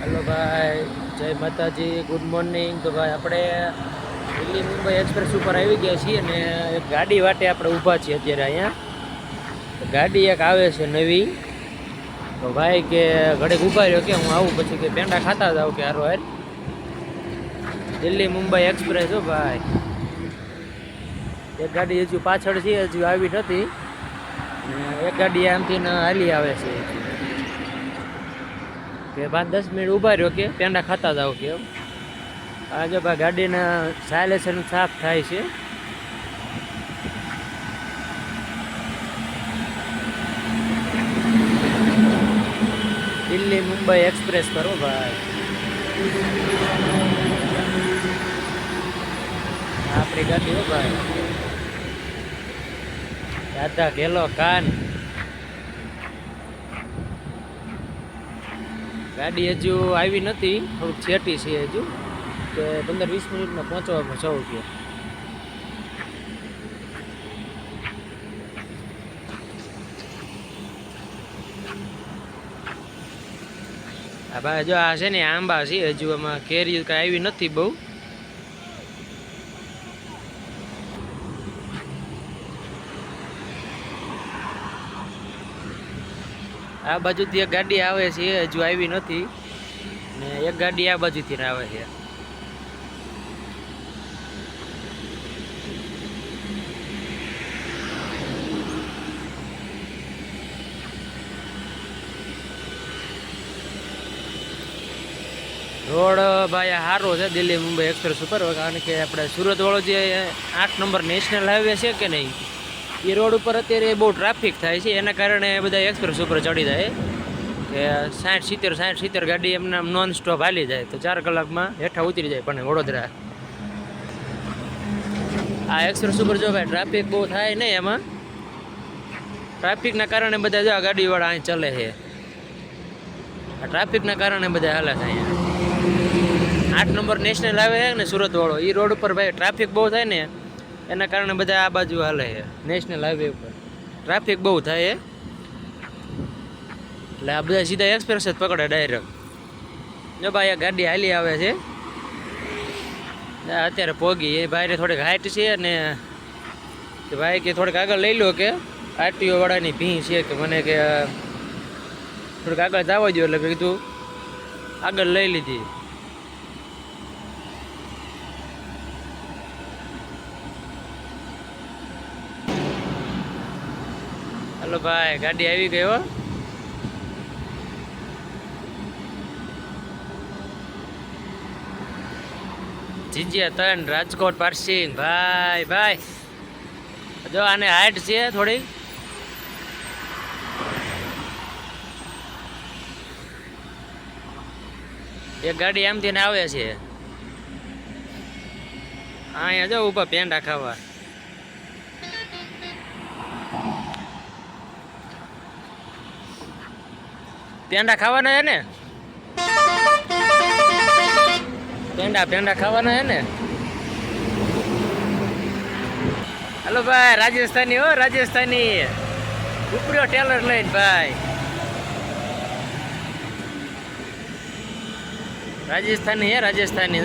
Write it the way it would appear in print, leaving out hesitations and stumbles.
Hello भाई, जय माताजी, गुड मॉर्निंग। तो भाई આપણે દિલ્હી મુંબઈ એક્સપ્રેસ ઉપર આવી ગયા છીએ અને એક ગાડી વાટે આપણે ઊભા છીએ અત્યારે અહીંયા। ગાડી એક આવે છે નવી। તો ભાઈ કે ઘડીક ઊભા રહ્યો કે હું આવું, પછી કે પેંડા ખાતા જાવ કે હારો હાર। દિલ્હી મુંબઈ એક્સપ્રેસ હો ભાઈ। એક ગાડી હજુ પાછળ છે, હજુ આવી નથી, એક ગાડી આમથી હાલી આવે છે કે 5-10 મિનિટ ઊભા રહ્યો કે પેંડા ખાતા જાવ કે એમ। આજે ભાઈ ગાડીના સાયલેન્સર સાફ થાય છે। દિલ્હી મુંબઈ એક્સપ્રેસ કરો ભાઈ। આપણી ગાડી હો ભાઈ, દાદા ઘેલો કાન। ગાડી હજુ આવી નથી, થોડુંક છેટી છે હજુ, કે 15-20 મિનિટમાં પહોંચવામાં સૌ કે। આ ભાઈ જો આ છે ને આંબા છે, હજુ આમાં કેરી કાંઈ આવી નથી બહુ। આ બાજુથી એક ગાડી આવે છે, હજુ આવી નથી, ને એક ગાડી આ બાજુથી આવે છે। રોડ ભાઈ સારો છે દિલ્હી મુંબઈ એક્સપ્રેસ ઉપર, કારણ કે આપણે સુરત વાળો જે 8 નંબર નેશનલ હાઈવે છે કે નહીં, એ રોડ ઉપર અત્યારે બહુ ટ્રાફિક થાય છે, એના કારણે બધા એક્સપ્રેસ ઉપર ચડી જાય કે 60-70 ગાડી એમને નોન સ્ટોપ હાલી જાય, તો 4 કલાકમાં હેઠા ઉતરી જાય પણ વડોદરા। આ એક્સપ્રેસ ઉપર જો ભાઈ ટ્રાફિક બહુ થાય નહીં, એમાં ટ્રાફિકના કારણે બધા જો ગાડીવાળા અહીં ચલે છે, આ ટ્રાફિકના કારણે બધા હાલે છે અહીંયા। 8 નંબર નેશનલ હાઈવે છે ને સુરત વાળો, એ રોડ ઉપર ભાઈ ટ્રાફિક બહુ થાય ને, એના કારણે બધા આ બાજુ હાલે છે નેશનલ હાઈવે ઉપર, ટ્રાફિક બહુ થાય એટલે આ બધા સીધા એક્સપ્રેસ જ પકડે ડાયરેક્ટ। જો ભાઈ આ ગાડી હાલી આવે છે, અત્યારે પોગી એ ભાઈને થોડીક હાઈટ છે ને, કે ભાઈ કે થોડીક આગળ લઈ લો કે આરટીઓ વાળાની ભી છે, કે મને કે થોડીક આગળ જવા દો, એટલે મેં કીધું આગળ લઈ લીધી। हेलो भाई, गाड़ी આવી ગઈ હો। જીજિયા 3 રાજકોટ પાર્સિંગ ભાઈ ભાઈ। જો આને હાઈટ છે થોડી, એક ગાડી આમથી ને આવે છે, અહીંયા જો ઊભા પેંડા ખાવા। પેંડા ખાવાના હે ને, પેંડા ખાવાના હે ને। हेलो भाई, રાજસ્થાની હો, રાજસ્થાની ઉપર્યો ટેલર લઈને ભાઈ, રાજસ્થાની હે, રાજસ્થાની।